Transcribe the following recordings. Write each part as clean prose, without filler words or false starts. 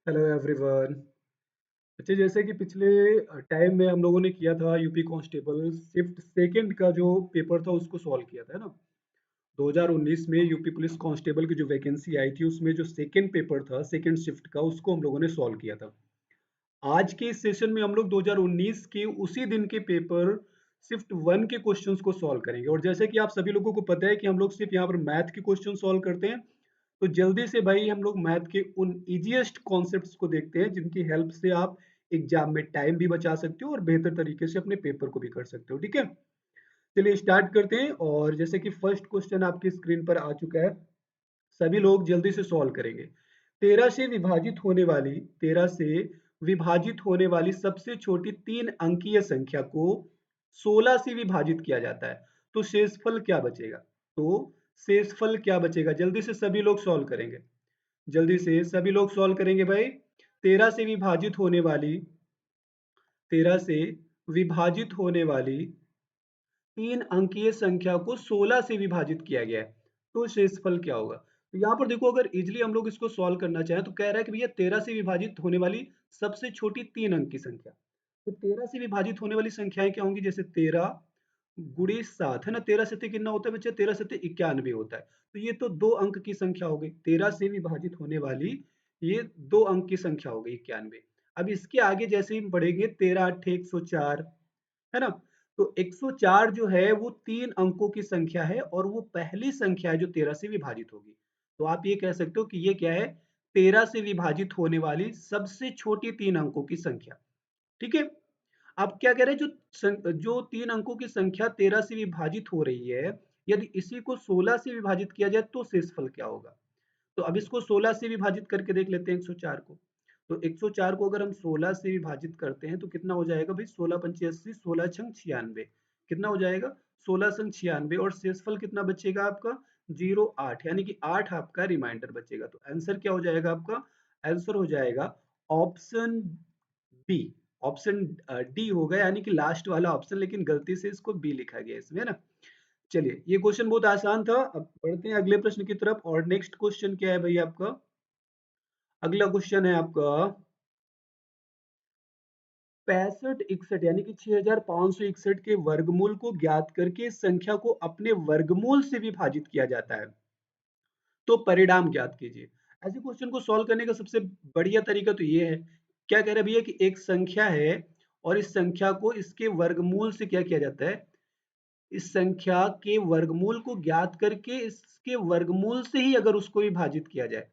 Hello everyone. अच्छा, जैसे कि पिछले टाइम में हम लोगों ने किया था यूपी कांस्टेबल शिफ्ट सेकंड का जो पेपर था उसको सॉल्व किया था, है ना। 2019 में यूपी पुलिस कांस्टेबल की जो वैकेंसी आई थी उसमें जो सेकंड पेपर था सेकंड शिफ्ट का उसको हम लोगों ने सॉल्व किया था। आज के इस सेशन में हम लोग 2019 के उसी दिन के पेपर शिफ्ट वन के क्वेश्चंस को सॉल्व करेंगे। और जैसे कि आप सभी लोगों को पता है कि हम लोग सिर्फ यहाँ पर मैथ के क्वेश्चन सॉल्व करते हैं, तो जल्दी से भाई हम लोग मैथ के उन इजीएस्ट कॉन्सेप्ट्स को देखते हैं जिनकी हेल्प से आप एग्जाम में टाइम भी बचा सकते हो और बेहतर तरीके से अपने पेपर को भी कर सकते हो। ठीक है, चलिए स्टार्ट करते हैं। और जैसे कि फर्स्ट क्वेश्चन आपकी स्क्रीन पर आ चुका है, सभी लोग जल्दी से सॉल्व करेंगे। 13 से विभाजित होने वाली सबसे छोटी 3 अंकीय संख्या को 16 से विभाजित किया जाता है, तो शेषफल क्या बचेगा। तो शेषफल क्या बचेगा, जल्दी से सभी लोग सॉल्व करेंगे। जल्दी से सभी लोग सॉल्व करेंगे भाई। 13 से विभाजित होने वाली 13 से विभाजित होने वाली 3 अंकीय संख्या को 16 से विभाजित किया गया है, तो शेषफल क्या होगा। तो यहाँ पर देखो, अगर इजिली हम लोग इसको सॉल्व करना चाहें तो कह रहा है कि भैया 13 से विभाजित होने वाली सबसे छोटी 3 अंक की संख्या। तो 13 से विभाजित होने वाली संख्याएं क्या होंगी, जैसे 13 गुड़ी 7 है ना। 13 सत्ते कितना होता है बच्चे, 13 सत्ते 91 होता है। तो ये तो 2 अंक की संख्या हो गई, 13 से विभाजित होने वाली ये 2 अंक की संख्या हो गई 91। अब इसके आगे जैसे ही हम बढ़ेंगे, 13 8 104, है ना। तो 104 जो है वो 3 अंकों की संख्या है और वो पहली संख्या है जो 13 से विभाजित होगी। तो आप ये कह सकते हो कि ये क्या है, 13 से विभाजित होने वाली सबसे छोटी 3 अंकों की संख्या। ठीक है। अब क्या कह रहे हैं, जो 3 अंकों की संख्या 13 से विभाजित हो रही है, यदि इसी को 16 से विभाजित किया जाए तो शेषफल क्या होगा। तो अब इसको 16 से विभाजित करके देख लेते हैं 104 को। तो 104 को अगर हम 16 से विभाजित करते हैं तो कितना हो जाएगा भाई, 16 पंचे 80, 16 छंग 96। कितना हो जाएगा, 16 संग 96। और शेषफल कितना बचेगा आपका, 08, यानी कि 8 आपका रिमाइंडर बचेगा। तो आंसर क्या हो जाएगा आपका, आंसर हो जाएगा ऑप्शन बी। ऑप्शन डी होगा, यानी कि लास्ट वाला ऑप्शन, लेकिन गलती से इसको बी लिखा गया इसमें, है ना। चलिए, ये क्वेश्चन बहुत आसान था। अब बढ़ते हैं अगले प्रश्न की तरफ। और नेक्स्ट क्वेश्चन क्या है भाई आपका, अगला क्वेश्चन है आपका 6561, यानी कि 6561 के वर्गमूल को ज्ञात करके इस संख्या को अपने वर्गमूल से विभाजित किया जाता है, तो परिणाम ज्ञात कीजिए। ऐसे क्वेश्चन को सॉल्व करने का सबसे बढ़िया तरीका तो ये है, क्या कह रहे हैं भैया कि एक संख्या है और इस संख्या को इसके वर्गमूल से क्या किया जाता है, इस संख्या के वर्गमूल को ज्ञात करके इसके वर्गमूल से ही अगर उसको विभाजित किया जाए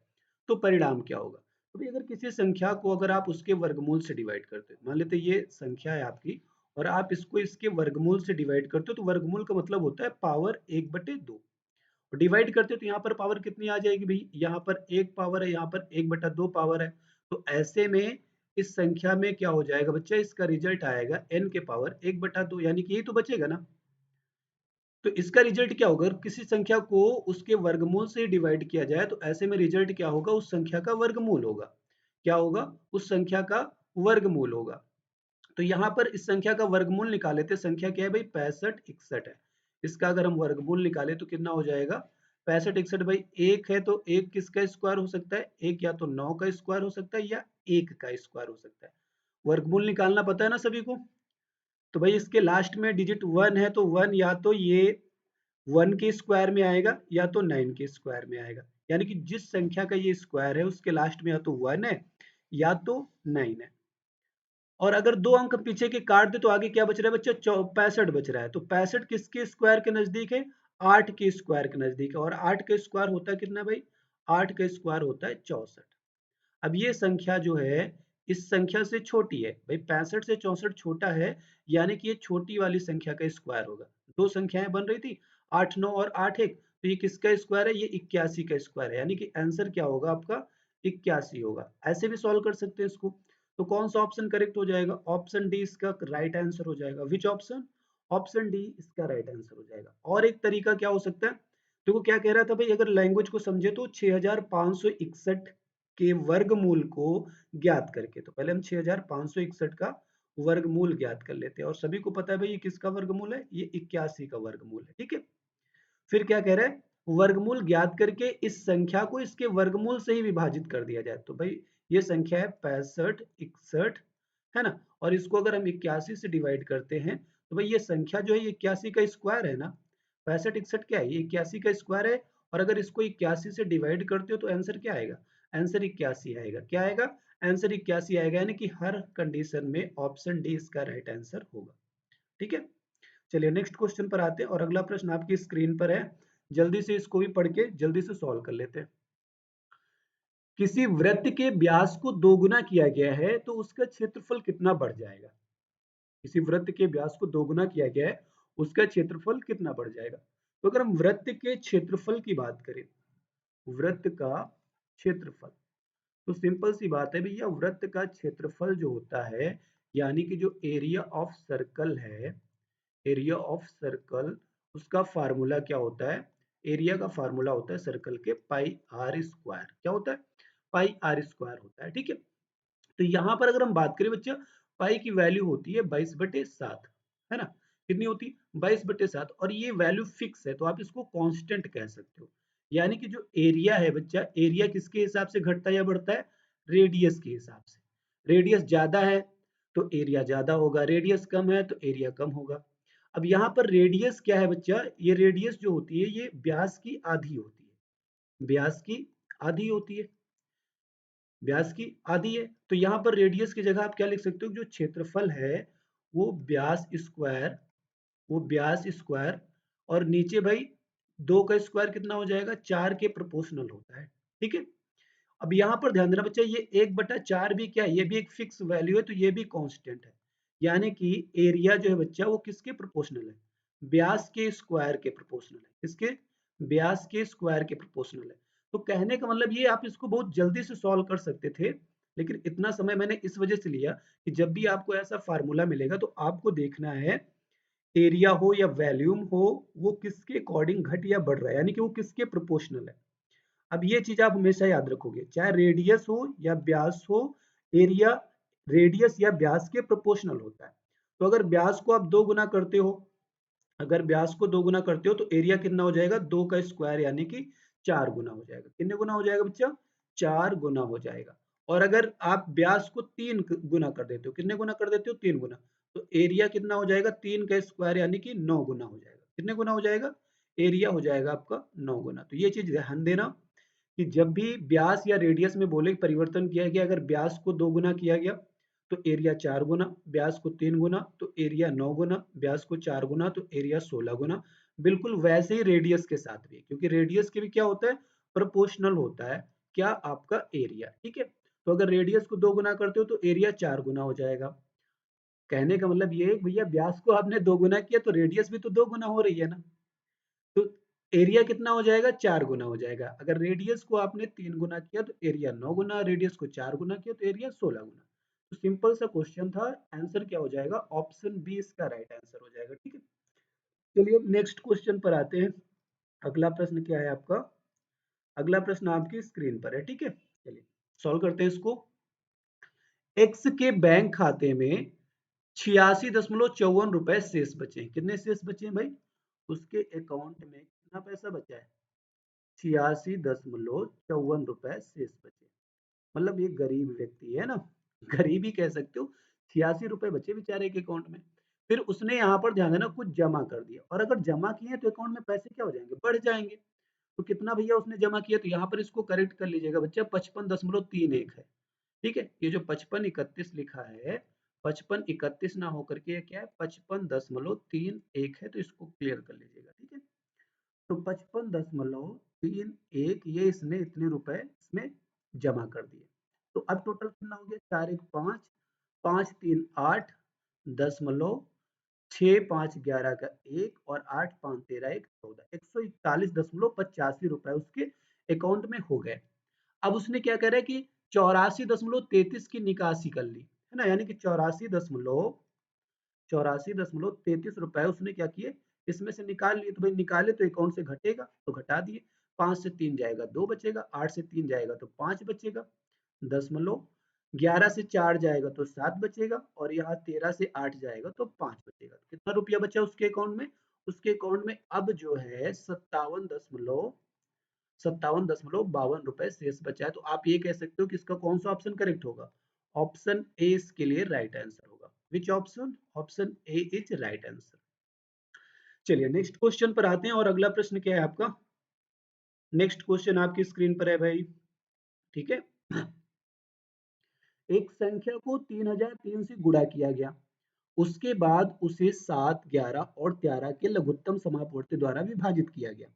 तो परिणाम क्या होगा। तो भाई अगर किसी संख्या को अगर आप उसके वर्गमूल से डिवाइड करते हो, मान लेते ये संख्या है आपकी और आप इसको इसके वर्गमूल से डिवाइड करते हो, तो वर्गमूल का मतलब होता है पावर 1/2। डिवाइड करते हो तो यहाँ पर पावर कितनी आ जाएगी भाई, यहाँ पर 1 पावर है, यहाँ पर 1/2 पावर है। तो ऐसे में इस संख्या में क्या हो जाएगा बच्चा, इसका रिजल्ट आएगा n के पावर 1/2, यानी कि यही तो बचेगा ना। तो इसका रिजल्ट क्या होगा, अगर किसी संख्या को उसके वर्गमूल से डिवाइड किया जाए तो ऐसे में रिजल्ट क्या होगा, उस संख्या का वर्गमूल होगा। क्या होगा, उस संख्या का वर्गमूल होगा। तो यहाँ पर इस संख्या का वर्गमूल निकाले थे, संख्या क्या है भाई, 6561 है। इसका अगर हम वर्गमूल निकाले तो कितना हो जाएगा, 6561 भाई, एक है तो एक किसका स्क्वायर हो सकता है, एक या तो 9 का स्क्वायर हो सकता है या एक का स्क्वायर हो सकता है। वर्गमूल निकालना पता है ना सभी को। तो भाई इसके लास्ट में डिजिट 1 है, तो 1 या तो ये 1 के स्क्वायर में आएगा या तो 9 के स्क्वायर में आएगा। यानी कि जिस संख्या का ये स्क्वायर है उसके लास्ट में या तो 1 है या तो 9 है। और अगर 2 अंक पीछे के काट दे तो आगे क्या बच रहा है बच्चा, 65 बच रहा है। तो 65 किसके स्क्वायर के नजदीक है, 8 के स्क्वायर के नजदीक है। और 8 का स्क्वायर होता है कितना भाई, 8 का स्क्वायर होता है 64। अब ये संख्या जो है इस संख्या से छोटी है भाई, 65 से 64 छोटा है, यानी कि ये छोटी वाली संख्या का स्क्वायर होगा। दो संख्याएं बन रही थी, 8 9 और 8 1, तो ये किसका स्क्वायर है, ये 81 का स्क्वायर है, यानी कि आंसर क्या होगा आपका, 81 होगा। ऐसे भी सॉल्व कर सकते हैं इसको। तो कौन सा ऑप्शन करेक्ट हो जाएगा, ऑप्शन डी इसका राइट आंसर हो जाएगा। विच ऑप्शन, ऑप्शन डी इसका राइट आंसर हो जाएगा। और एक तरीका क्या हो सकता है, देखो क्या कह रहा था भाई, अगर लैंग्वेज को समझे तो 6561 के वर्गमूल को ज्ञात करके, तो पहले हम 6561 का वर्गमूल ज्ञात कर लेते हैं। और सभी को पता है भाई ये किसका वर्गमूल है, ये 81 का वर्गमूल है। ठीक है, फिर क्या कह रहा है, वर्गमूल ज्ञात करके इस संख्या को इसके वर्गमूल से ही विभाजित कर दिया जाए। तो भाई ये संख्या है 65 61, है ना। और इसको अगर हम 81 से डिवाइड करते हैं तो भाई ये संख्या जो है ये 81 का स्क्वायर है ना। 65 61 क्या है, ये 81 का स्क्वायर है। और अगर इसको 81 से डिवाइड करते हो तो आंसर क्या आएगा, आंसर 81 आएगा। क्या आएगा, आंसर 81 आएगा, यानी कि हर कंडीशन में ऑप्शन डी इसका राइट आंसर होगा। ठीक है, चलिए नेक्स्ट क्वेश्चन पर आते हैं और अगला प्रश्न आपकी स्क्रीन पर है। जल्दी से इसको भी पढ़ के जल्दी से सॉल्व कर लेते हैं। किसी वृत्त के व्यास को दोगुना किया गया है तो उसका क्षेत्रफल कितना बढ़ जाएगा। किसी वृत्त के व्यास को दोगुना किया गया है, उसका क्षेत्रफल कितना बढ़ जाएगा। तो अगर हम वृत्त के क्षेत्रफल की बात करें, वृत्त का क्षेत्रफल, तो सिंपल सी बात है भैया, वृत्त का क्षेत्रफल जो होता है, यानी कि जो एरिया ऑफ सर्कल है, एरिया ऑफ सर्कल, उसका फार्मूला क्या होता है, एरिया का फार्मूला होता है सर्कल के पाई आर स्क्वायर। क्या होता है, पाई आर स्क्वायर होता है। ठीक है, तो यहाँ पर अगर हम बात करें बच्चा, पाई की वैल्यू होती है 22/7, है ना। कितनी होती है, 22/7, और ये वैल्यू फिक्स है तो आप इसको कांस्टेंट कह सकते हो। यानी कि जो एरिया है बच्चा, एरिया किसके हिसाब से घटता है या बढ़ता है, रेडियस के हिसाब से। रेडियस ज्यादा है तो एरिया ज्यादा होगा, रेडियस कम है तो एरिया कम होगा। अब यहाँ पर रेडियस क्या है बच्चा, ये रेडियस जो होती है ये व्यास की आधी होती है, व्यास की आधी होती है, व्यास की आधी है। तो यहाँ पर रेडियस की जगह आप क्या लिख सकते हो, जो क्षेत्रफल है वो व्यास स्क्वायर, वो व्यास स्क्वायर, और नीचे भाई 2 का स्क्वायर कितना हो जाएगा, 4 के प्रोपोर्शनल होता है। ठीक है, अब यहाँ पर ध्यान देना बच्चा, ये 1/4 भी क्या है, ये भी एक फिक्स वैल्यू है तो ये भी कांस्टेंट है। यानी कि एरिया जो है बच्चा वो किसके प्रोपोर्शनल है, व्यास के स्क्वायर के प्रोपोर्शनल है। किसके, व्यास के स्क्वायर के प्रोपोर्शनल है। तो कहने का मतलब ये, आप इसको बहुत जल्दी से सॉल्व कर सकते थे, लेकिन इतना समय मैंने इस वजह से लिया कि जब भी आपको ऐसा फार्मूला मिलेगा तो आपको देखना है एरिया हो या वॉल्यूम हो, वो किसके अकॉर्डिंग घट या बढ़ रहा है, यानी कि वो किसके प्रोपोर्शनल है। अब ये चीज आप हमेशा याद रखोगे, चाहे रेडियस हो या व्यास हो, एरिया रेडियस या व्यास के प्रोपोर्शनल होता है। तो अगर व्यास को आप दो गुना करते हो, अगर व्यास को दो गुना करते हो तो एरिया कितना हो जाएगा, 2 का स्क्वायर, यानी कि 4 गुना हो जाएगा। कितने गुना हो जाएगा बच्चा, 4 गुना हो जाएगा। और अगर आप व्यास को 3 गुना कर देते हो, कितने गुना कर देते हो, 3 गुना, तो एरिया कितना हो जाएगा, 3 का स्क्वायर, यानी कि 9 गुना हो जाएगा। कितने गुना हो जाएगा, एरिया हो जाएगा आपका 9 गुना। तो ये चीज ध्यान देना कि जब भी व्यास या रेडियस में बोले परिवर्तन किया गया, अगर व्यास को 2 गुना किया गया तो एरिया 4 गुना, व्यास को 3 गुना तो एरिया 9 गुना, व्यास को 4 गुना तो एरिया 16 गुना। बिल्कुल वैसे ही रेडियस के साथ भी, क्योंकि रेडियस के भी क्या होता है, प्रोपोर्शनल होता है क्या, आपका एरिया। ठीक है, तो अगर रेडियस को 2 गुना करते हो तो एरिया 4 गुना हो जाएगा। कहने का मतलब ये है भैया, व्यास को आपने 2 गुना किया तो रेडियस भी तो 2 गुना हो रही है ना। तो एरिया कितना हो जाएगा, 4 गुना हो जाएगा। अगर रेडियस को आपने 3 गुना किया तो एरिया 9 गुना, रेडियस को 4 गुना किया तो एरिया 16 गुना। तो सिंपल सा क्वेश्चन था, आंसर क्या हो जाएगा, ऑप्शन बी इसका राइट आंसर हो जाएगा। ठीक है, चलिए नेक्स्ट क्वेश्चन पर आते हैं। अगला प्रश्न क्या है आपका, अगला प्रश्न आपकी स्क्रीन पर है। ठीक है, चलिए सॉल्व करते हैं इसको। एक्स के बैंक खाते में 86.54 रुपए शेष बचे हैं। कितने शेष बचे हैं भाई, उसके अकाउंट में कितना पैसा बचा है, 86.54 रुपए शेष बचे। मतलब ये गरीब व्यक्ति है ना, गरीब ही कह सकते हो। 86 रुपए बचे बेचारे के अकाउंट में। फिर उसने यहाँ पर ध्यान देना कुछ जमा कर दिया, और अगर जमा किए तो अकाउंट में पैसे क्या हो जाएंगे, बढ़ जाएंगे। तो कितना भैया उसने जमा किया, तो यहाँ पर इसको करेक्ट कर लीजिएगा बच्चा, 55.31 है। ठीक है, ये जो 5531 लिखा है, 5531 ना होकर के क्या है, 55.31 है, तो इसको क्लियर कर लीजिएगा। ठीक है, तो 55.31 ये इसने इतने रुपए इसमें जमा कर दिए। तो अब टोटल कितना हो गया, 4 1 5, 5 3 8, 10.6 5 11 का 1 और 8 5 13 1 14, 141.85 रुपए उसके अकाउंट में हो गए। अब उसने क्या कह रहा है कि 84.33 की निकासी कर ली, है ना, यानी कि 84.33 रुपए उसने क्या किए, इसमें से निकाल लिए। तो भाई निकाले तो अकाउंट से घटेगा तो घटा दिए। 5 से 3 जाएगा 2 बचेगा, 8 से 3 जाएगा तो 5 बचेगा, 11 से 4 जाएगा तो 7 बचेगा, और यहाँ 13 से 8 जाएगा तो 5 बचेगा। तो कितना रुपया बचा उसके अकाउंट में, उसके अकाउंट में अब जो है ₹57.52 शेष बचा है। तो आप ये कह सकते हो कि इसका कौन सा ऑप्शन करेक्ट होगा? ऑप्शन ए इसके लिए राइट आंसर होगा। विच option? Option A is right answer. चलिए नेक्स्ट क्वेश्चन पर आते हैं और अगला प्रश्न क्या है आपका? नेक्स्ट क्वेश्चन आपकी स्क्रीन पर है भाई, ठीक है। एक संख्या को 3003 से गुणा किया गया, उसके बाद उसे 7, 11 और 13 के लघुत्तम समापवर्ती द्वारा विभाजित किया गया,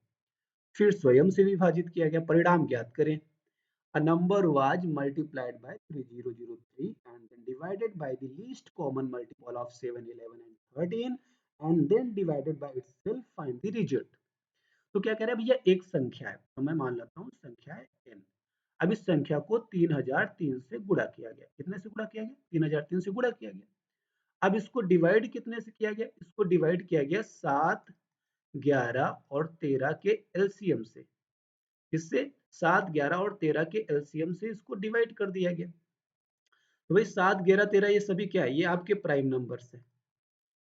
फिर स्वयं से विभाजित किया गया, परिणाम ज्ञात करें। A number was multiplied by 3003 and then divided by the least common multiple of 7, 11 and 13 and then divided by itself, find the result। तो क्या कह रहा है भैया, एक संख्या है, तो मैं मान लेता हूँ संख्या है n। अब इस संख्या को 3003 से गुणा किया गया। कितने से गुणा किया गया? 3003 से गुणा किया गया। अब इसको डिवाइड कितने से किया गया? इसको डिवाइड किया गया 7, 11 और 13 के एलसीएम से। इससे 7, 11 और 13 के एलसीएम से इसको डिवाइड कर दिया गया। तो भाई 7, 11, 13 ये सभी क्या है? ये आपके प्राइम नंबर्स है।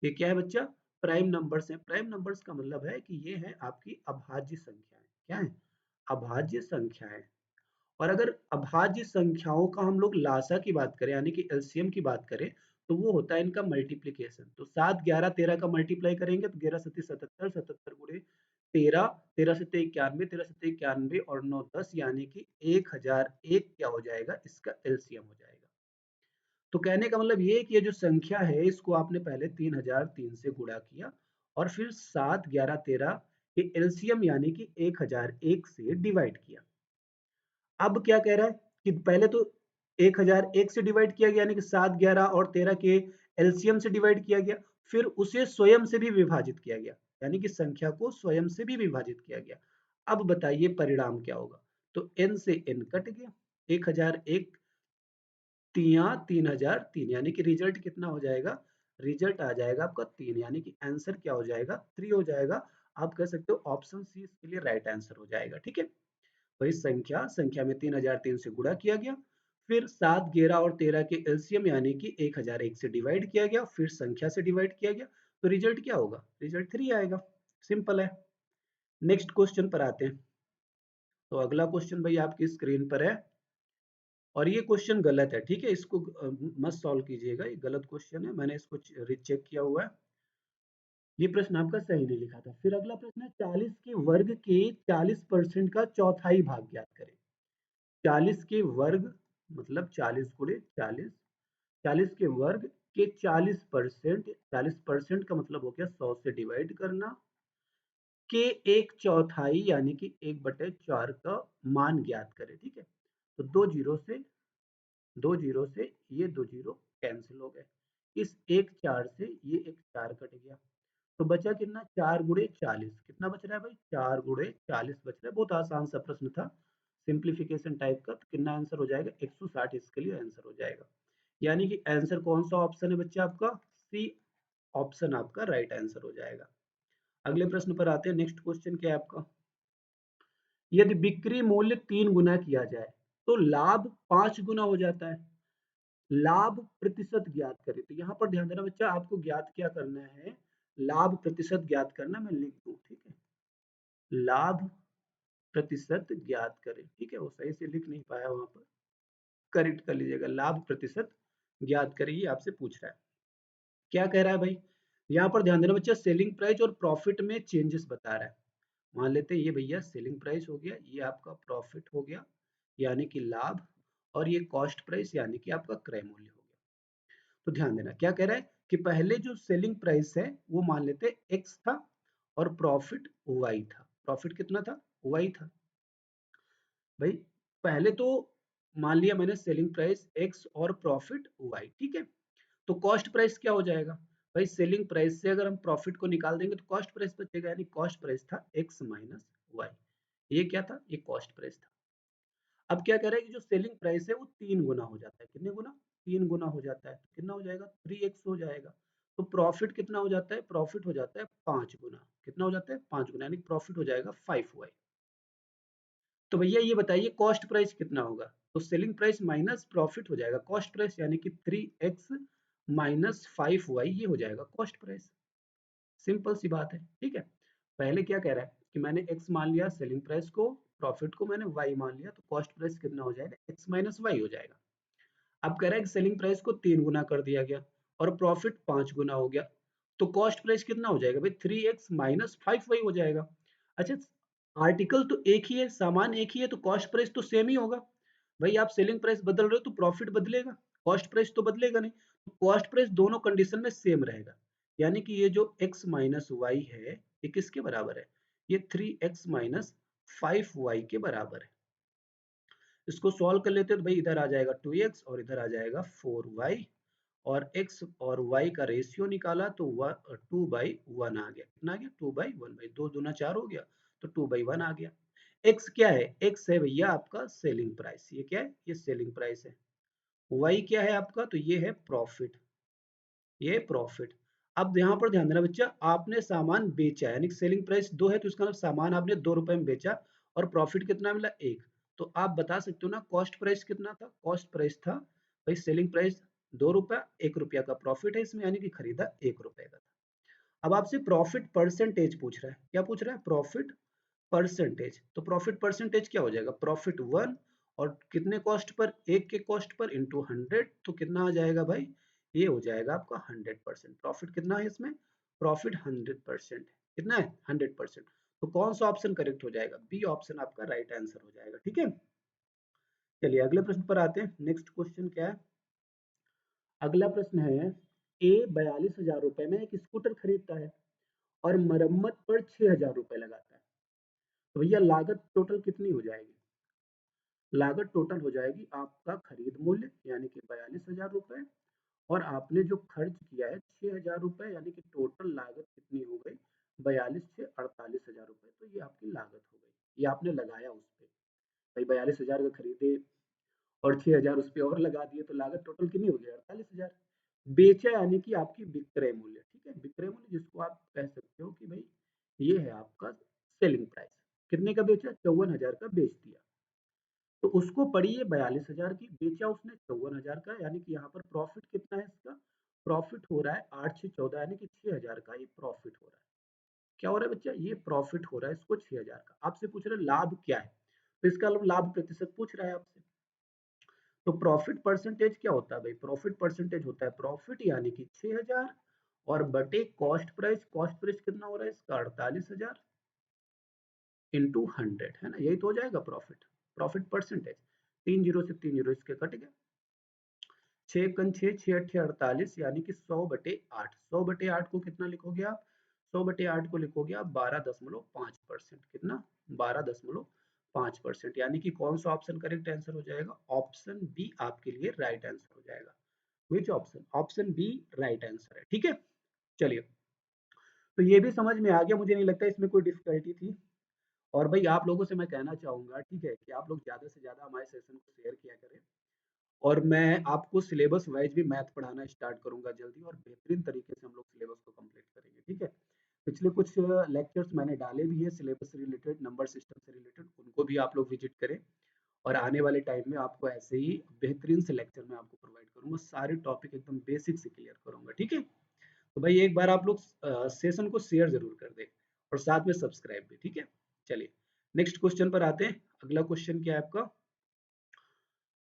ये क्या है बच्चा? प्राइम नंबर्स है। प्राइम नंबर्स का मतलब है कि ये है आपकी अभाज्य संख्याएं। क्या है? अभाज्य संख्याएं। और अगर अभाज्य संख्याओं का हम लोग लासा की बात करें यानी कि एलसीएम की बात करें, तो वो होता है इनका मल्टीप्लीकेशन। तो 7, 11, 13 का मल्टीप्लाई करेंगे तो 11 सत्ती 77, 77 गुणे 13, 13 सत्ते 91, 13 सत्ते 91 और 9 10 यानी कि 1001 क्या हो जाएगा? इसका एलसीएम हो जाएगा। तो कहने का मतलब ये कि ये जो संख्या है इसको आपने पहले 3003 से गुणा किया और फिर 7, 11, 13 के एलसीएम यानी कि 1001 से डिवाइड किया। अब क्या कह रहा है कि पहले तो 1001 से डिवाइड किया गया यानी कि 7, 11 और 13 के एलसीएम से डिवाइड किया गया, फिर उसे स्वयं से भी विभाजित किया गया यानी कि संख्या को स्वयं से भी विभाजित किया गया। अब बताइए परिणाम क्या होगा? तो n से n कट गया, 1001 तिया 3003 यानी कि रिजल्ट कितना हो जाएगा? रिजल्ट आ जाएगा आपका 3 यानी कि आंसर क्या हो जाएगा? 3 हो जाएगा। आप कह सकते हो ऑप्शन सी इसके लिए राइट आंसर हो जाएगा। ठीक है, वही संख्या में 3003 से गुणा किया गया, फिर 7, 11 और 13 के एलसीएम यानी कि 1001 से डिवाइड किया गया, फिर संख्या से डिवाइड किया गया, तो रिजल्ट क्या होगा? रिजल्ट 3 आएगा। सिंपल है। नेक्स्ट क्वेश्चन पर आते हैं। तो अगला क्वेश्चन भाई आपकी स्क्रीन पर है और ये क्वेश्चन गलत है। ठीक है, इसको मत सॉल्व कीजिएगा, ये गलत क्वेश्चन है, मैंने इसको रीचेक किया हुआ है। ये प्रश्न आपका सही नहीं लिखा था। फिर अगला प्रश्न है 40 के वर्ग के 40% का चौथाई भाग ज्ञात करें। 40 के वर्ग मतलब 40 गुणे 40, 40 के वर्ग के 40%, 40% का मतलब हो गया 100 से डिवाइड करना, के एक चौथाई यानी कि 1/4 का मान ज्ञात करें। ठीक है, तो दो जीरो से ये दो जीरो कैंसिल हो गए, इस एक 4 से ये एक 4 कट गया, तो बचा कितना? 4 गुणे 40। कितना बच रहा है भाई? 4 गुणे 40 बच रहा है। बहुत आसान सा प्रश्न था, सिंप्लीफिकेशन टाइप का। तो कितना आंसर हो जाएगा? 160 इसके लिए आंसर हो जाएगा। यानी कि आंसर कौन सा ऑप्शन है बच्चा आपका? सी ऑप्शन आपका राइट आंसर हो जाएगा। अगले प्रश्न पर आते हैं। नेक्स्ट क्वेश्चन क्या है आपका? यदि बिक्री मूल्य 3 गुना किया जाए तो लाभ 5 गुना हो जाता है। लाभ प्रतिशत ज्ञात करें। तो यहाँ पर ध्यान देना बच्चा, आपको ज्ञात क्या करना है? लाभ प्रतिशत ज्ञात करना। मैं लिख दूं, ठीक है, लाभ प्रतिशत ज्ञात करें। ठीक है, वो सही से लिख नहीं पाया, वहां पर करेक्ट कर लीजिएगा। लाभ प्रतिशत ज्ञात करें, ये आपसे पूछ रहा है। क्या कह रहा है भाई? यहाँ पर ध्यान देना बच्चा, सेलिंग प्राइस और प्रॉफिट में चेंजेस बता रहा है। मान लेते हैं ये भैया सेलिंग प्राइस हो गया, ये आपका प्रॉफिट हो गया यानी कि लाभ, और ये कॉस्ट प्राइस यानी कि आपका क्रय मूल्य हो गया। तो ध्यान देना क्या कह रहा है कि पहले जो सेलिंग प्राइस है वो मान लेते एक्स था और प्रॉफिट वाई था। प्रॉफिट कितना था? वाई था। भाई पहले तो मान लिया मैंने सेलिंग प्राइस एक्स और प्रॉफिट वाई। ठीक है, तो कॉस्ट प्राइस क्या हो जाएगा? भाई सेलिंग प्राइस से अगर हम प्रॉफिट को निकाल देंगे तो कॉस्ट प्राइस बचेगा, यानी कॉस्ट प्राइस था एक्स माइनस वाई। ये क्या था? ये कॉस्ट प्राइस था। अब क्या कह रहा है कि जो सेलिंग प्राइस है वो 3 गुना हो जाता है। कितने गुना? 3 गुना हो जाता है। तो कितना हो जाएगा? 3x हो जाएगा। तो प्रॉफिट कितना हो जाता है? प्रॉफिट हो जाता है 5 गुना। कितना हो जाता है? 5 गुना, यानी प्रॉफिट हो जाएगा 5y। तो भैया ये बताइए कॉस्ट प्राइस कितना होगा? तो सेलिंग प्राइस माइनस प्रॉफिट हो जाएगा कॉस्ट प्राइस, यानी कि 3x माइनस 5y, ये हो जाएगा कॉस्ट प्राइस। सिंपल सी बात है। ठीक है, पहले क्या कह रहा है कि मैंने x मान लिया सेलिंग प्राइस को, प्रॉफिट को मैंने y मान लिया, तो कॉस्ट प्राइस कितना हो जाएगा, x माइनस वाई हो जाएगा। अब कह रहा है कि सेलिंग प्राइस को 3 गुना कर दिया गया और प्रॉफिट 5 गुना हो गया, तो कॉस्ट प्राइस कितना हो जाएगा भाई, 3x माइनस 5y हो जाएगा। अच्छा, आर्टिकल तो एक ही है, सामान एक ही है, तो कॉस्ट प्राइस तो सेम ही होगा। भाई आप सेलिंग प्राइस बदल रहे हो तो प्रॉफिट बदलेगा, कॉस्ट प्राइस तो बदलेगा नहीं। तो कॉस्ट प्राइस दोनों कंडीशन में सेम रहेगा, यानी कि ये जो x माइनस वाई है ये किसके बराबर है, ये 3x माइनस 5y के बराबर है। इसको सॉल्व कर लेते हैं तो भाई इधर आ जाएगा 2x और इधर आ जाएगा 4y, और x और y का रेशियो निकाला तो 2/1 आ गया। कितना आ गया, 2/1, भाई 2 दूना 4 हो गया, तो 2/1 आ गया। x क्या है, x है भैया आपका सेलिंग प्राइस, ये क्या है, ये सेलिंग प्राइस है। y क्या है आपका, तो ये है प्रॉफिट, ये प्रॉफिट। अब यहाँ पर ध्यान देना बच्चा, आपने सामान बेचा, यानी सेलिंग प्राइस 2 है तो इसका मतलब सामान आपने 2 रुपए में बेचा और प्रॉफिट कितना मिला, 1। तो आप बता सकते हो ना कॉस्ट प्राइस कितना था, कॉस्ट प्राइस था भाई सेलिंग प्राइस 2 रुपया, 1 रुपया का प्रॉफिट है इसमें, यानी कि खरीदा 1 रुपए का था। अब आपसे प्रॉफिट परसेंटेज पूछ रहा है, क्या पूछ रहा है, प्रॉफिट परसेंटेज। तो प्रॉफिट परसेंटेज क्या हो जाएगा, प्रॉफिट 1 और कितने कॉस्ट पर, 1 के कॉस्ट पर इंटू 100, तो कितना आ जाएगा भाई, ये हो जाएगा आपका 100%। प्रॉफिट कितना है इसमें, प्रॉफिट 100%, कितना है 100%। तो कौन सा ऑप्शन करेक्ट हो जाएगा, बी ऑप्शन आपका राइट आंसर हो जाएगा। ठीक है, चलिए अगले प्रश्न पर आते हैं। नेक्स्ट क्वेश्चन क्या है, अगला प्रश्न है, ए 42,000 रुपए में एक स्कूटर खरीदता है और मरम्मत पर 6,000 रुपए लगाता है, तो भैया लागत टोटल कितनी हो जाएगी, लागत टोटल हो जाएगी आपका खरीद मूल्य यानी कि 42,000 रुपए, और आपने जो खर्च किया है 6,000 रुपए, यानी कि टोटल लागत कितनी हो गई, 42 से 48,000 रुपए। तो ये आपकी लागत हो गई, ये आपने लगाया उस पे, भाई 42,000 का खरीदे और 6,000 उस पे और लगा दिए, तो लागत टोटल कितनी हो गई, 48,000। बेचा यानी कि आपकी विक्रय मूल्य, ठीक है, विक्रय मूल्य जिसको आप कह सकते हो कि भाई ये है आपका सेलिंग प्राइस, कितने का बेचा, 54,000 का बेच दिया, तो उसको पड़ी है 42,000 की, बेचा उसने 54,000 का, यानी कि यहाँ पर प्रॉफिट कितना है इसका, प्रॉफिट हो रहा है 8 से 14, यानी कि 6,000 का ये प्रॉफिट हो रहा है। क्या हो रहा है बच्चा, ये प्रॉफिट हो रहा है इसको 6,000 का। आपसे पूछ रहे लाभ क्या है, तो इसका लाभ प्रतिशत पूछ रहा है आपसे। तो प्रॉफिट परसेंटेज क्या होता है भाई, प्रॉफिट परसेंटेज होता है प्रॉफिट यानी कि 6,000 और बटे कॉस्ट प्राइस, कॉस्ट प्राइस कितना हो रहा है इसका 48,000 इंटू 100, है ना, यही तो हो जाएगा प्रॉफिट, प्रॉफिट परसेंटेज। 3 जीरो से 3 जीरो इसके कट गए, 6 कन 6, 6 अट्ठे 48, यानी कि 100/8, 100/8 को कितना लिखोगे आप, 100/8 को लिखोगे आप 12.5%, कितना 12.5%, यानी कि कौन सा ऑप्शन करेक्ट आंसर हो जाएगा, ऑप्शन बी आपके लिए राइट आंसर हो जाएगा। Which option, option B right answer है। ठीक है, चलिए, तो ये भी समझ में आ गया, मुझे नहीं लगता इसमें कोई डिफिकल्टी थी। और भाई आप लोगों से मैं कहना चाहूंगा, ठीक है, कि आप लोग ज्यादा से ज्यादा हमारे सेशन को शेयर किया करें, और मैं आपको सिलेबस वाइज भी मैथ पढ़ाना स्टार्ट करूंगा जल्दी, और बेहतरीन तरीके से हम लोग सिलेबस को कंप्लीट करेंगे। ठीक है, पिछले कुछ लेक्चर्स मैंने डाले भी हैं सिलेबस से रिलेटेड, नंबर सिस्टम से रिलेटेड, उनको भी आप लोग विजिट करें, और आने वाले टाइम में आपको ऐसे ही बेहतरीन से लेक्चर मैं आपको प्रोवाइड करूंगा, सारे टॉपिक एकदम बेसिक से क्लियर करूंगा। ठीक है, तो भाई एक बार आप लोग सेशन को शेयर जरूर कर दें, और साथ में सब्सक्राइब भी। ठीक है, चलिए नेक्स्ट क्वेश्चन पर आते हैं। अगला क्वेश्चन क्या है आपका,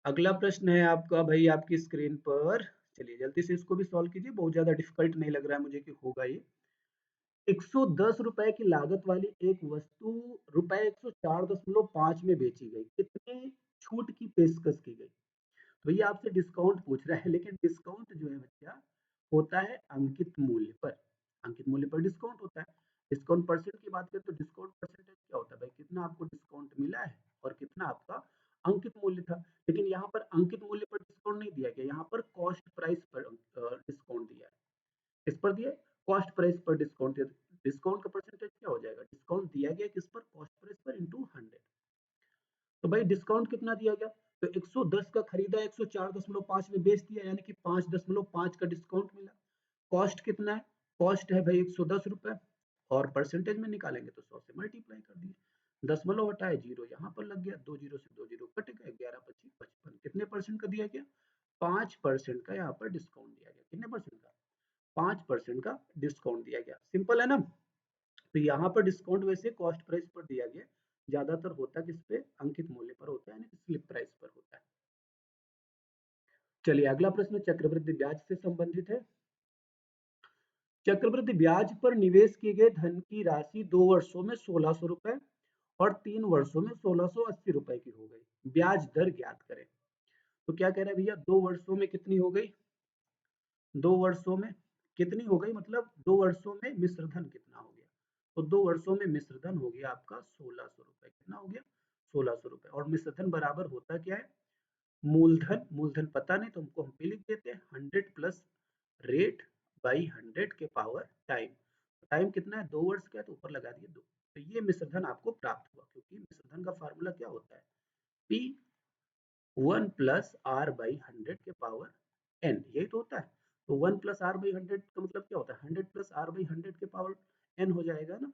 अगला प्रश्न है आपका भाई आपकी स्क्रीन पर, चलिए जल्दी से इसको भी सॉल्व कीजिए, बहुत ज्यादा डिफिकल्ट नहीं लग रहा है मुझे कि होगा ये। 110 रुपए की लागत वाली एक वस्तु रुपए 104.5 में बेची गई, कितने छूट की पेशकश की गई। भैया आपसे डिस्काउंट पूछ रहा है, लेकिन डिस्काउंट जो है बच्चा होता है अंकित मूल्य पर, अंकित मूल्य पर डिस्काउंट होता है। डिस्काउंट परसेंट की बात करें तो डिस्काउंट परसेंटेज क्या होता है भाई, कितना आपको डिस्काउंट मिला है और कितना आपका अंकित मूल्य था। लेकिन यहाँ पर अंकित मूल्य पर डिस्काउंट नहीं दिया गया, यहाँ पर कॉस्ट प्राइस पर डिस्काउंट दिया है। किस पर दिया है, कॉस्ट प्राइस पर डिस्काउंट। डिस्काउंट का परसेंटेज क्या हो जाएगा, डिस्काउंट दिया गया किस पर, कॉस्ट प्राइस पर इंटू 100। तो भाई डिस्काउंट कितना दिया गया, तो 110 का खरीदा 104.5 में बेच दिया, यानी कि 5.5 का डिस्काउंट मिला। कॉस्ट कितना है, कॉस्ट है भाई 110 रुपए, और परसेंटेज में निकालेंगे तो 100 से मल्टीप्लाई कर दिए, दशमलव हटाए जीरो यहाँ पर लग गया, 2 जीरो से 2 जीरो कट गए, 11 25 55, कितने परसेंट का दिया गया, 5% का यहाँ पर डिस्काउंट दिया गया, कितने परसेंट का, 5% का डिस्काउंट दिया गया। सिंपल है ना, तो यहाँ पर डिस्काउंट वैसे कॉस्ट प्राइस पर दिया गया, ज्यादातर होता किस पे, अंकित मूल्य पर होता है, यानी स्लिप प्राइस पर होता है। चलिए अगला प्रश्न चक्रवृद्धि ब्याज से संबंधित है। चक्रवृद्धि ब्याज पर निवेश किए गए धन की राशि 2 वर्षों में 1600 रुपए और 3 वर्षों में 1680 रुपए की हो गई, ब्याज दर ज्ञात करें। तो क्या कह रहे हैं भैया, 2 वर्षों में कितनी हो गई, 2 वर्षों में कितनी हो गई, मतलब 2 वर्षों में मिश्र धन कितना हो गया। तो 2 वर्षों में मिश्र धन हो गया आपका 1600 रुपए, कितना हो गया, 1600 रुपए। और मिश्र धन बराबर होता क्या है, मूलधन, मूलधन पता नहीं तो हमको हम पे लिख देते हैं 100 प्लस रेट बाई 100 के पावर टाइम। टाइम कितना है, 2 वर्ष का है, तो ऊपर लगा दिए 2। तो ये मिश्रधन आपको प्राप्त हुआ, क्योंकि मिश्रधन का फार्मूला क्या होता है, पी 1 + r/100 के पावर n, यही तो होता है। तो 1 + r/100 का मतलब क्या होता है, 100 + r/100 के पावर n हो जाएगा ना।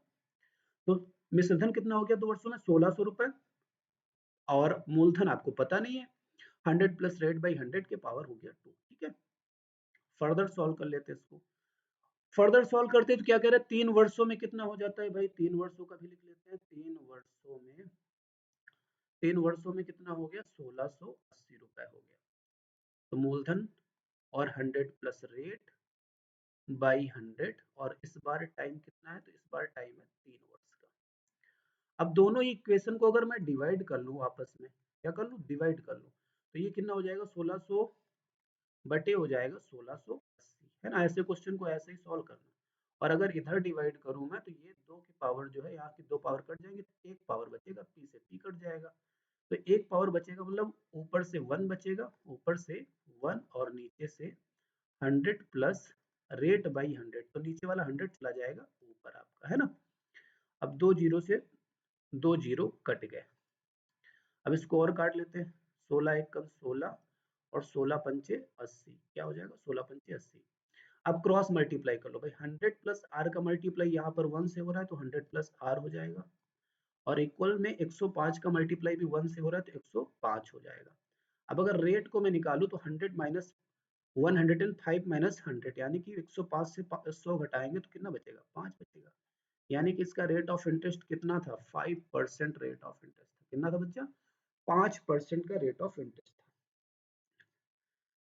तो मिश्रधन कितना हो गया 2 वर्षों में, 1600 रुपए, और मूलधन आपको पता नहीं है, 100 प्लस रेट बाई 100 के पावर हो गया 2, ठीक है। फर्दर सॉल्व कर लेते हैं इसको। फर्दर सॉल्व करते हैं तो क्या कह रहे हैं, 3 वर्षों में कितना हो जाता है भाई, 3 वर्षों का भी लिख लेते हैं। 3 वर्षों में कितना हो गया, 1680 रुपए हो गया। तो मूलधन और 100 प्लस रेट बाई 100, और इस बार टाइम कितना है, तो इस बार टाइम है 3 वर्ष का। अब दोनों इक्वेशन को अगर मैं डिवाइड कर लूं आपस में, क्या कर लूं, डिवाइड कर लूं, तो ये कितना हो जाएगा, 1600 बटे हो जाएगा 1680, है ना। ऐसे क्वेश्चन को ऐसे ही सॉल्व करना। और अगर इधर डिवाइड करूं मैं, तो ये 2 की पावर जो है, यहाँ की 2 पावर कट जाएंगे, तो 1 पावर बचेगा, पी से पी कट जाएगा। तो 1 पावर बचेगा, मतलब ऊपर से 1 बचेगा, ऊपर से 1 और नीचे से 100 प्लस रेट बाई 100, तो नीचे वाला 100 चला जाएगा ऊपर आपका, है ना। अब 2 जीरो से 2 जीरो कट गए। अब इसको और काट लेते हैं, 16 एकम 16 और 16 पंचे 80, क्या हो जाएगा, 16 पंचे 80। अब क्रॉस मल्टीप्लाई कर लो भाई, 100 प्लस आर का मल्टीप्लाई यहाँ पर 1 से हो रहा है, तो 100 प्लस आर हो जाएगा, और इक्वल में 105 का मल्टीप्लाई भी 1 से हो रहा है, तो 105 हो जाएगा। अब अगर रेट को मैं निकालूं, तो 100 माइनस 105 माइनस 100, यानी कि 105 से 100 घटाएंगे तो कितना बचेगा, 5 बचेगा। यानी कि इसका रेट ऑफ इंटरेस्ट कितना था, 5% रेट ऑफ इंटरेस्ट था। कितना था बच्चा, 5% का रेट ऑफ इंटरेस्ट था।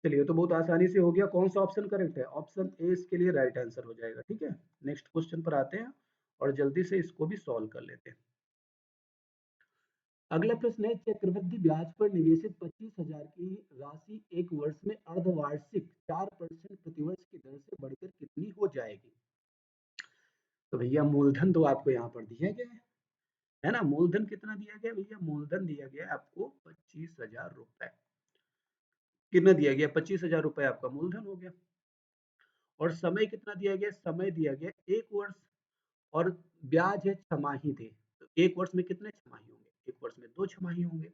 चलिए तो बहुत आसानी से हो गया। कौन सा ऑप्शन करेक्ट है, ऑप्शन ए इसके लिए राइट आंसर हो जाएगा, ठीक है। नेक्स्ट क्वेश्चन पर आते हैं और जल्दी से इसको भी सॉल्व कर लेते हैं। अगला प्रश्न है, चक्रवृद्धि ब्याज पर निवेशित 25,000 की राशि 1 वर्ष में अर्धवार्षिक 4% प्रतिवर्ष की दर से बढ़कर कितनी हो जाएगी। तो भैया मूलधन तो आपको यहाँ पर दिया गया है ना। मूलधन कितना दिया गया भैया, मूलधन दिया गया आपको 25,000 रुपए। कितना दिया गया, 25,000 रुपए आपका मूलधन हो गया। और समय कितना दिया गया, समय दिया गया 1 वर्ष, और ब्याज है छमाही थे। तो 1 वर्ष में कितने छमाही होंगे, 1 वर्ष में 2 छमाही होंगे।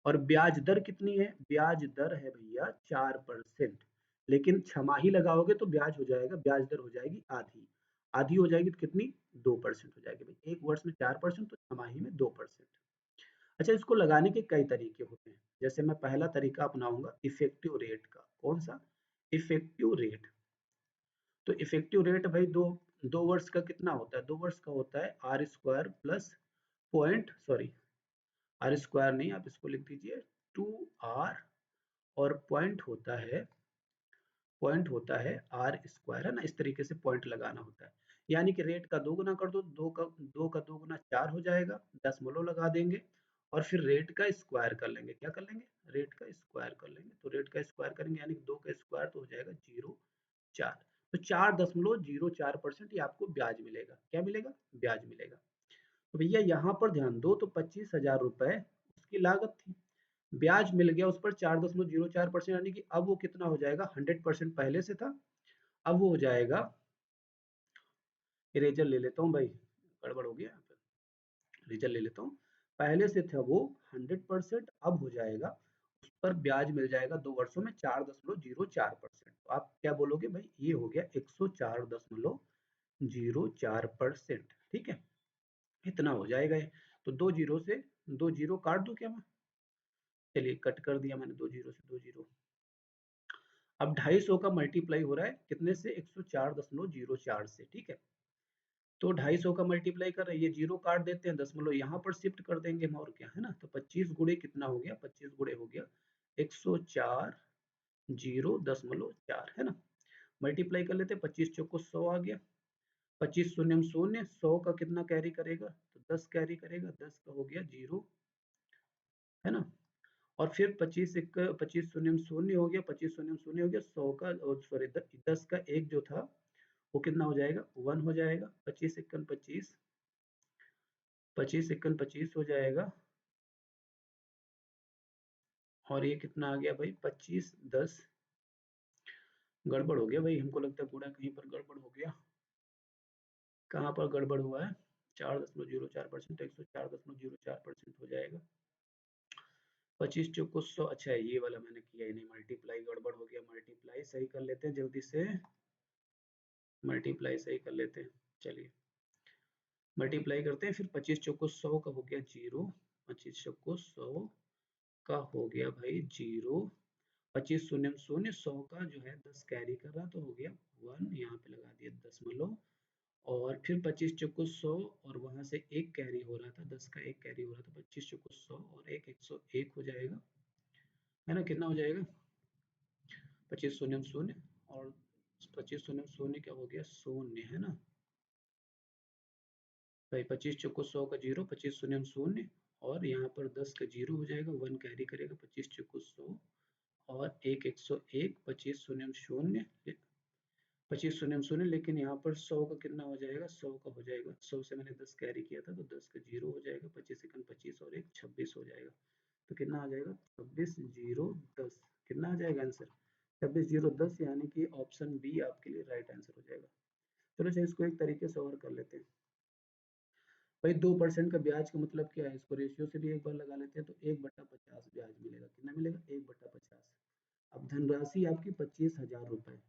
और ब्याज दर कितनी है, ब्याज दर है भैया 4%। लेकिन छमाही लगाओगे तो ब्याज हो जाएगा, ब्याज दर हो जाएगी आधी, आधी हो जाएगी तो कितनी, 2% हो जाएगी भाई। 1 वर्ष में 4%, तो छमाही में 2%। अच्छा, इसको लगाने के कई तरीके होते हैं। जैसे मैं पहला तरीका अपनाऊंगा इफेक्टिव रेट का। कौन सा, इफेक्टिव रेट। तो इफेक्टिव रेट भाई 2 वर्ष का कितना होता है, 2 वर्ष का होता है R square plus point, sorry R square नहीं, आप इसको लिख दीजिए 2r, और पॉइंट होता है आर स्क्वायर, है ना। इस तरीके से पॉइंट लगाना होता है। यानी कि रेट का 2 गुना कर दो, 2 का 2 गुना 4 हो जाएगा, दशमलव लगा देंगे, और फिर रेट का स्क्वायर कर लेंगे। क्या कर लेंगे, रेट का स्क्वायर कर लेंगे। तो रेट का स्क्वायर करेंगे, यानी कि 2 का स्क्वायर तो हो जाएगा 0.4। तो 4.04% ये आपको ब्याज मिलेगा। क्या मिलेगा, ब्याज मिलेगा। तो भैया यहाँ पर ध्यान दो, तो 25,000 रुपए उसकी लागत थी, ब्याज मिल गया उस पर 4.04%, यानी कि अब वो कितना हो जाएगा, 100% पहले से था, अब वो हो जाएगा, इरेजर ले लेता हूँ भाई, गड़बड़ हो गया, इरेजर ले लेता हूँ। पहले से था वो 100%, अब हो जाएगा, उस पर ब्याज मिल जाएगा 2 वर्षों में 4.04%। तो आप क्या बोलोगे भाई, ये हो गया 104.04%, ठीक है। इतना हो जाएगा ये। तो 2 जीरो से 2 जीरो काट दूं क्या मैं, चलिए कट कर दिया मैंने, 2 जीरो से 2 जीरो। अब 250 का मल्टीप्लाई हो रहा है कितने से, 104.04 से, ठीक है। तो 250 का मल्टीप्लाई कर रहे हैं, ये जीरो काट देते हैं, दशमलव यहाँ पर शिफ्ट कर देंगे हम, और क्या है ना। तो 25 गुणे कितना हो गया, 25 गुणे हो गया 104 0.4 है ना। मल्टीप्लाई कर लेते हैं, 25 चौको 100 आ गया, 25 शून्य शून्य, 100 का कितना कैरी करेगा, तो 10 कैरी करेगा, 10 का हो गया 0 है ना। और फिर 25 शून्य शून्य हो गया, 25 शून्य शून्य हो गया, 100 का, सॉरी 10 का एक जो था वो कितना हो जाएगा, 1 हो जाएगा, 25 इक्कन 25, 25 इक्कन 25 हो जाएगा। और ये कितना आ गया भाई, 25 10, गड़बड़ हो गया भाई, हमको लगता है गुणा कहीं पर गड़बड़ हो गया। कहाँ पर गड़बड़ हुआ है, 4.04%, तो 104.04% हो जाएगा। 25 चौको 100, अच्छा है ये वाला मैंने किया ही नहीं, मल्टीप्लाई गड़बड़ हो गया, मल्टीप्लाई सही कर लेते हैं जल्दी से, मल्टीप्लाई सही कर लेते हैं। चलिए मल्टीप्लाई करते हैं, फिर 25 चौको 100 का हो गया 0, 25 चौको 100 का हो गया भाई 0, 25 शून्य शून्य, 100 का जो है 10 कैरी कर रहा तो हो गया 1, यहाँ पे लगा दिया दशमलव, और फिर 25 चौको 100, और वहां से एक कैरी हो रहा था, 10 का एक कैरी हो रहा था, 25 चौको 100 और एक 101 हो जाएगा, है ना। कितना हो जाएगा, 25 शून्य शून्य, और 25 शून्य शून्य क्या हो गया, शून्य है ना भाई। 25 चौको 100 का 0, 25 शून्य शून्य, और यहाँ पर 10 का 0 हो जाएगा, 1 कैरी करेगा, 25 चौको 100 और एक 101, 25 शून्य शून्य, 25 शून्य शून्य, लेकिन यहाँ पर 100 का कितना हो जाएगा, 100 का हो जाएगा, 100 से मैंने 10 कैरी किया था तो 10 का 0 हो जाएगा, 25 सेकंड 25 और एक 26 हो जाएगा। तो कितना आ जाएगा, 26 0 10, कितना आ जाएगा आंसर, 26 0 10, यानी कि ऑप्शन बी आपके लिए राइट आंसर हो जाएगा। चलो अच्छा, इसको एक तरीके से और कर लेते हैं भाई। 2% का ब्याज का मतलब क्या है, इसको रेशियो से भी एक बार लगा लेते हैं, तो 1/50 ब्याज मिलेगा, कितना मिलेगा, 1/50। अब धनराशि आपकी 25,000 रुपए,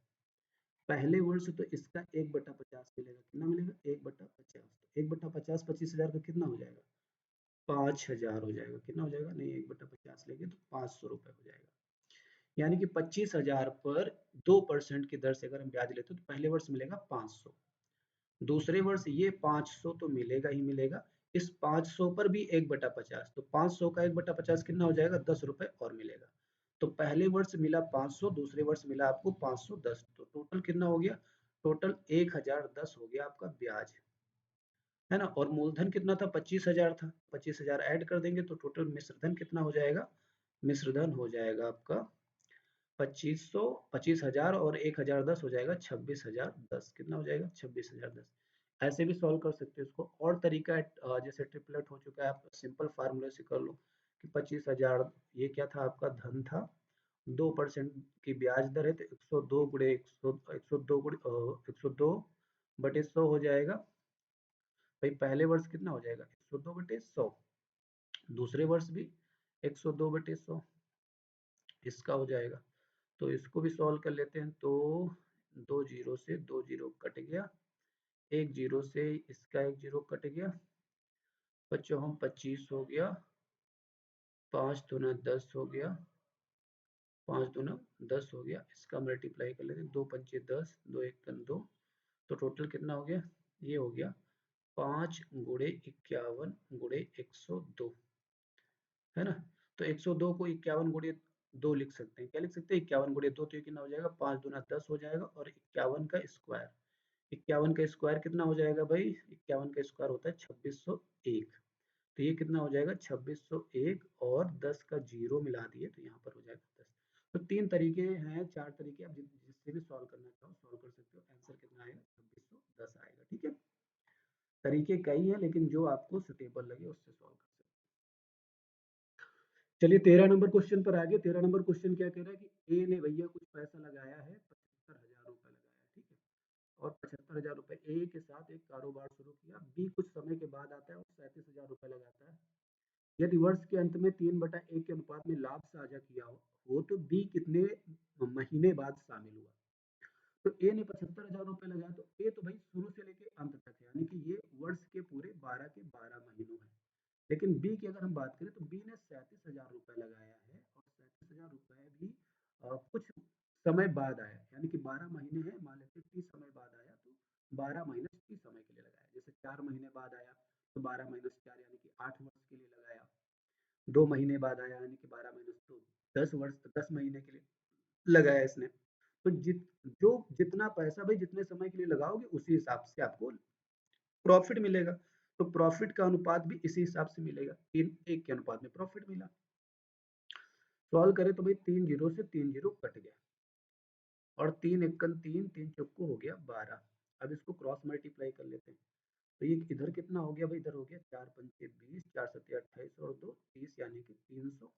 पहले वर्ष तो इसका 1/50 मिलेगा, कितना मिलेगा, 1/50, तो 1/50 25,000 का कितना हो जाएगा, 5,000 हो जाएगा, कितना हो जाएगा, नहीं 1/50 लेंगे तो 500 रुपए हो जाएगा। यानी कि 25,000 पर 2% की दर से अगर हम ब्याज लेते हैं तो पहले वर्ष मिलेगा 500, दूसरे वर्ष ये 500 तो मिलेगा ही मिलेगा, इस 500 पर भी 1/50, तो 500 का 1/50 कितना हो जाएगा, 10 रुपए और मिलेगा। तो पहले वर्ष मिला 500, दूसरे वर्ष मिला आपको 510, तो टोटल कितना हो गया, टोटल 1010 हो गया आपका ब्याज, है ना। और मूलधन कितना था, 25,000 था, 25,000 ऐड कर देंगे तो टोटल मिश्रधन कितना हो जाएगा, मिश्रधन हो जाएगा आपका 2500, 25,000 और 1,010 हो जाएगा 26,010, कितना हो जाएगा, 26,010। ऐसे भी सॉल्व कर सकते हो इसको, और तरीका है, जैसे ट्रिपलेट हो चुका है, आप सिंपल फार्मूले से कर लो कि 25,000 ये क्या था, आपका धन था, 2% की ब्याज दर है, तो 102 गुणे 102 गुणे 102 बटे 100 हो जाएगा भाई। पहले वर्ष कितना हो जाएगा, 102 बटे 100, दूसरे वर्ष भी 102 बटे 100 इसका हो जाएगा। तो इसको भी सॉल्व कर लेते हैं, तो 2 जीरो से 2 जीरो कट गया, एक जीरो से इसका एक जीरो कट गया, 25 25 हो गया, 5 दूना 10 हो गया, 5 दूना 10 हो गया, इसका मल्टीप्लाई कर लेते हैं, 2 पंचे 10, 2 एक 2, तो टोटल कितना हो गया, ये हो गया 5 गुणे 51 गुणे 102, है ना। तो 102 को 51 गुणे 2 लिख सकते हैं, क्या लिख सकते हैं, 51 गुणे 2, तो ये कितना हो जाएगा, 5 दूना 10 हो जाएगा, और 51 का स्क्वायर, 51 का स्क्वायर कितना हो जाएगा भाई, 51 का स्क्वायर होता है 2601, तो ये कितना हो जाएगा 2601, और 10 का जीरो मिला दिए तो यहाँ पर हो जाएगा 10। तो 3 तरीके हैं, 4 तरीके, आप जिससे भी सॉल्व करना चाहो सॉल्व कर सकते हो, आंसर कितना आएगा, 2610 आएगा, ठीक है। तरीके कई हैं, लेकिन जो आपको सुटेबल लगे उससे सॉल्व कर सकते हो। चलिए 13 नंबर क्वेश्चन पर आगे। 13 नंबर क्वेश्चन क्या कह रहा है कि ए ने भैया कुछ पैसा लगाया है, 75,000 रुपए लगाया है, ठीक है, और 75,000 रुपए ए के साथ एक कारोबार शुरू किया, बी कुछ समय के बाद आता है और 37,000 रुपए लगाता है। यदि वर्ष के अंत में 3/1 के अनुपात में लाभ साझा किया हो तो बी कितने महीने बाद शामिल हुआ। तो ए ने 75,000 रुपए लगाया, तो ए तो भाई शुरू से लेके अंत तक है, यानी कि ये वर्ष के पूरे 12 के 12 महीनों है। लेकिन बी की अगर हम बात करें तो बी ने 37,000 रुपए लगाया है, और 37,000 रुपए भी कुछ समय बाद आया, यानी कि 12 महीने हैं, मान लेते 30 समय बाद आया, तो 12 माइनस 30 समय के लिए लगाया। जैसे जैसे 4 महीने बाद आया तो 12 माइनस 4 यानी कि 8 वर्ष के लिए लगाया। 2 महीने बाद आया यानी कि 12 माइनस 2 10 वर्ष 10 महीने के लिए लगाया इसने। तो जितना पैसा भाई जितने समय के लिए लगाओगे उसी हिसाब से आपको प्रॉफिट मिलेगा। तो प्रॉफिट का अनुपात भी इसी हिसाब से मिलेगा, 3:1 के अनुपात में प्रॉफिट मिला। सॉल्व करें तो भाई 3 जीरो से 3 जीरो कट गया और 3 एकम 3 3 चौको हो गया 12। अब इसको क्रॉस मल्टीप्लाई कर लेते हैं तो ये इधर कितना हो गया भाई, इधर हो गया 4 पंचे 20, 4 सत्ते 28 और 2 30 यानी कि 300।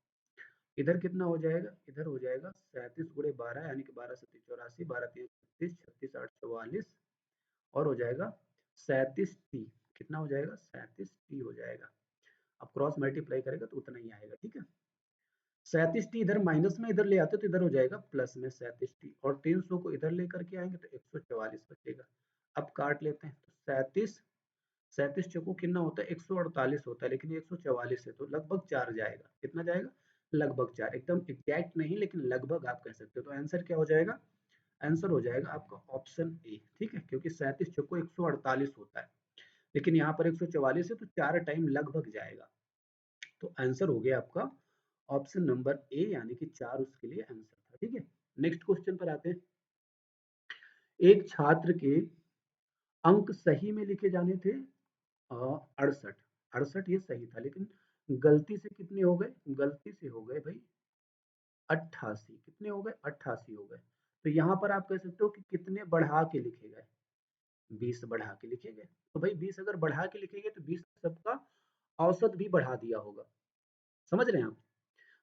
इधर कितना हो जाएगा, इधर हो जाएगा 37 गुणे 12 यानी कि 12 सत्ते 84, 12 तीन 36, 36 8 44 और हो जाएगा 37 टी। कितना हो जाएगा, 37 टी हो जाएगा। अब क्रॉस मल्टीप्लाई करेगा तो उतना ही आएगा, ठीक है। 37 टी इधर माइनस में इधर ले आते तो इधर हो जाएगा प्लस में 37 टी और 300 को इधर लेकर के आएंगे तो 144 बचेगा। अब काट लेते हैं तो 37 37 चौको कितना होता है, 148 होता है, लेकिन ये 144 है तो लगभग 4 जाएगा। कितना जाएगा, लगभग 4। एकदम एग्जैक्ट नहीं लेकिन लगभग आप कह सकते हो। तो आंसर क्या हो जाएगा, आंसर हो जाएगा आपका ऑप्शन ए, ठीक है, क्योंकि 37 चौको 148 होता है लेकिन यहाँ पर 144 है तो 4 टाइम लगभग जाएगा। तो आंसर हो गया आपका ऑप्शन नंबर ए यानी कि 4 उसके लिए आंसर था, ठीक है। नेक्स्ट क्वेश्चन पर आते हैं। एक छात्र के अंक सही में लिखे जाने थे 68, 68 ये सही था लेकिन गलती से कितने हो गए, गलती से हो गए भाई 88। कितने हो गए, 88 हो गए। तो यहाँ पर आप कह सकते हो कि कितने बढ़ा के लिखे गए, 20 बढ़ा के लिखे गए। तो भाई 20 अगर बढ़ा के लिखे गए तो 20 सबका औसत भी बढ़ा दिया होगा, समझ रहे हैं आप।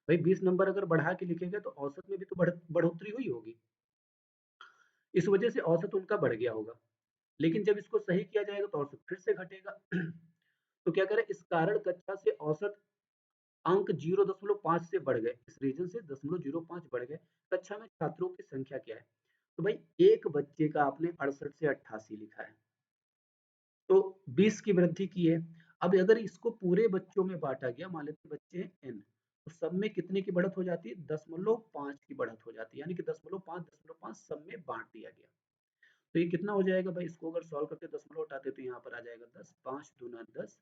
भाई 20 नंबर अगर बढ़ा के लिखे गए तो औसत में भी तो बढ़ोतरी हुई होगी, इस वजह से औसत उनका बढ़ गया होगा। लेकिन जब इसको सही किया जाएगा तो औसत फिर से घटेगा। तो क्या करें, इस कारण कक्षा से औसत अंक 0.5 से बढ़ गए, इस रीजन से 0.05 बढ़ गए। कक्षा में छात्रों की संख्या क्या है, तो भाई एक बच्चे का आपने 68 से 88 लिखा है तो 20 की वृद्धि की है। अब अगर इसको पूरे बच्चों में बांटा गया, मान लेते बच्चे हैं n, तो सब में कितने की बढ़त हो जाती है, 0.5 की बढ़त हो जाती है, यानी कि 0.5 सब में बांट दिया गया। तो ये कितना हो जाएगा भाई, इसको अगर सॉल्व करते 10 उठाते तो यहाँ पर आ जाएगा 10, 5 दूना 10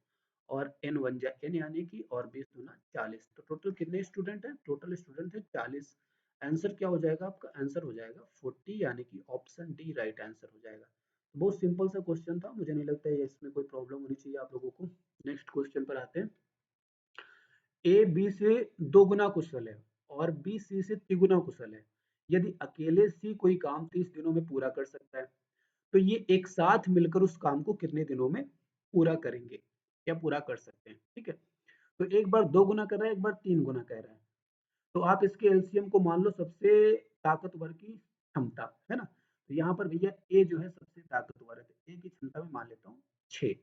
और n बन जाए n यानी कि और 20 दूना 40। तो टोटल कितने स्टूडेंट हैं, टोटल स्टूडेंट है 40। आंसर क्या हो जाएगा आपका, आंसर हो जाएगा 40 यानी कि ऑप्शन डी राइट आंसर हो जाएगा। बहुत सिंपल सा क्वेश्चन था, मुझे नहीं लगता है इसमें कोई प्रॉब्लम होनी चाहिए आप लोगों को। नेक्स्ट क्वेश्चन पर आते हैं। ए बी से 2 गुना कुशल है और बी सी से 3 गुना कुशल है। यदि अकेले सी कोई काम 30 दिनों में पूरा कर सकता है तो ये एक साथ मिलकर उस काम को कितने दिनों में पूरा करेंगे या पूरा कर सकते हैं, ठीक है। तो एक बार 2 गुना कर रहा है, एक बार 3 गुना कर रहा है। तो आप इसके एलसीएम को मान लो सबसे ताकतवर की क्षमता, है ना। तो यहाँ पर भैया ए जो है सबसे ताकतवर है तो ए की क्षमता में मान लेता हूँ 6।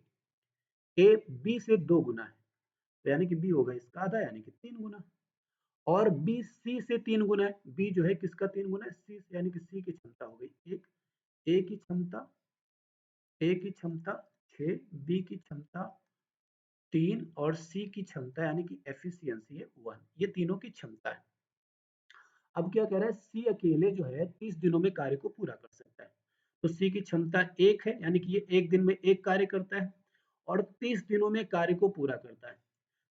ए बी से 2 गुना है तो यानी कि बी होगा इसका आधा यानी कि 3 गुना। और बी सी से 3 गुना है, बी जो है किसका 3 गुना है, सी से, यानी कि सी की क्षमता हो गई 1। ए की क्षमता, ए की क्षमता 6, बी की क्षमता 3 और सी की क्षमता यानी कि एफिशिएंसी है 1। ये तीनों की क्षमता है। अब क्या कह रहा है, सी अकेले जो है 30 दिनों में कार्य को पूरा कर सकता है। तो सी की क्षमता 1 है यानी कि ये एक दिन में एक कार्य करता है और 30 दिनों में कार्य को पूरा करता है।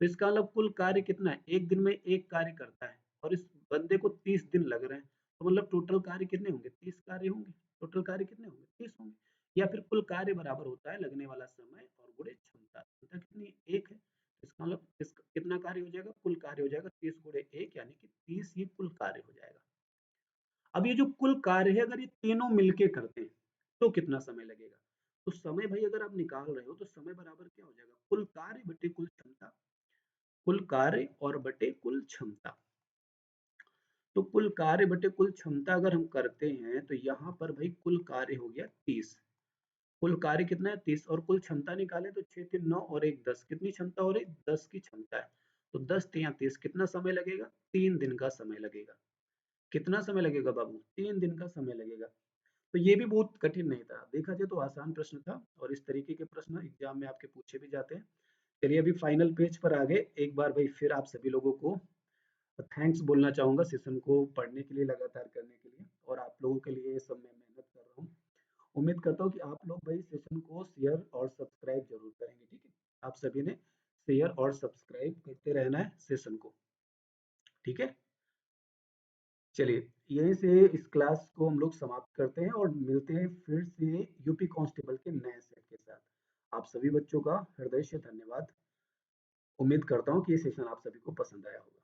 तो इसका मतलब कुल कार्य कितना है, एक दिन में एक कार्य करता है और इस बंदे को 30 दिन लग रहे हैं। तो मतलब टोटल कार्य कितने होंगे, 30 कार्य होंगे। टोटल कार्य कितने होंगे, 30 होंगे। या फिर कुल कार्य बराबर होता है लगने वाला समय और गुणे क्षमता। क्षमता कितनी, 1 है। इसका मतलब कितना कार्य हो जाएगा, कुल कार्य हो जाएगा 30 गुणे 1 यानी कि 30 ये कुल कार्य हो जाएगा। अब ये जो कुल कार्य है अगर ये तीनों मिलके करते हैं तो कितना समय लगेगा। तो समय भाई अगर आप निकाल रहे हो तो समय बराबर क्या हो जाएगा, कुल कार्य बटे कुल क्षमता। कुल कार्य और बटे कुल क्षमता। तो कुल कार्य बटे कुल क्षमता अगर हम करते हैं तो यहाँ पर भाई कुल कार्य हो गया 30। कुल कार्य कितना है 30 और कुल क्षमता निकाले तो 6 3 9 और 1 10। कितनी क्षमता हो रही, 10 की क्षमता है। तो 10 3 30 कितना समय लगेगा, 3 दिन का समय लगेगा। कितना समय लगेगा बाबू, 3 दिन का समय लगेगा। तो ये भी बहुत कठिन नहीं था, देखा जाए तो आसान प्रश्न था और इस तरीके के प्रश्न एग्जाम में आपके पूछे भी जाते हैं। चलिए अभी फाइनल पेज पर आ गए। एक बार भाई फिर आप सभी लोगों को थैंक्स बोलना चाहूंगा सेशन को पढ़ने के लिए, लगातार करने के लिए, और आप लोगों के लिए ये सब मैं मेहनत कर रहा हूँ। उम्मीद करता हूँ कि आप लोग भाई सेशन को शेयर और सब्सक्राइब जरूर करेंगे, ठीक है। आप सभी ने शेयर और सब्सक्राइब करते रहना है सेशन को, ठीक है। चलिए, यहीं से इस क्लास को हम लोग समाप्त करते हैं और मिलते हैं फिर से यूपी कांस्टेबल के नए सेट के साथ। आप सभी बच्चों का हृदय से धन्यवाद। उम्मीद करता हूँ कि ये सेशन आप सभी को पसंद आया होगा।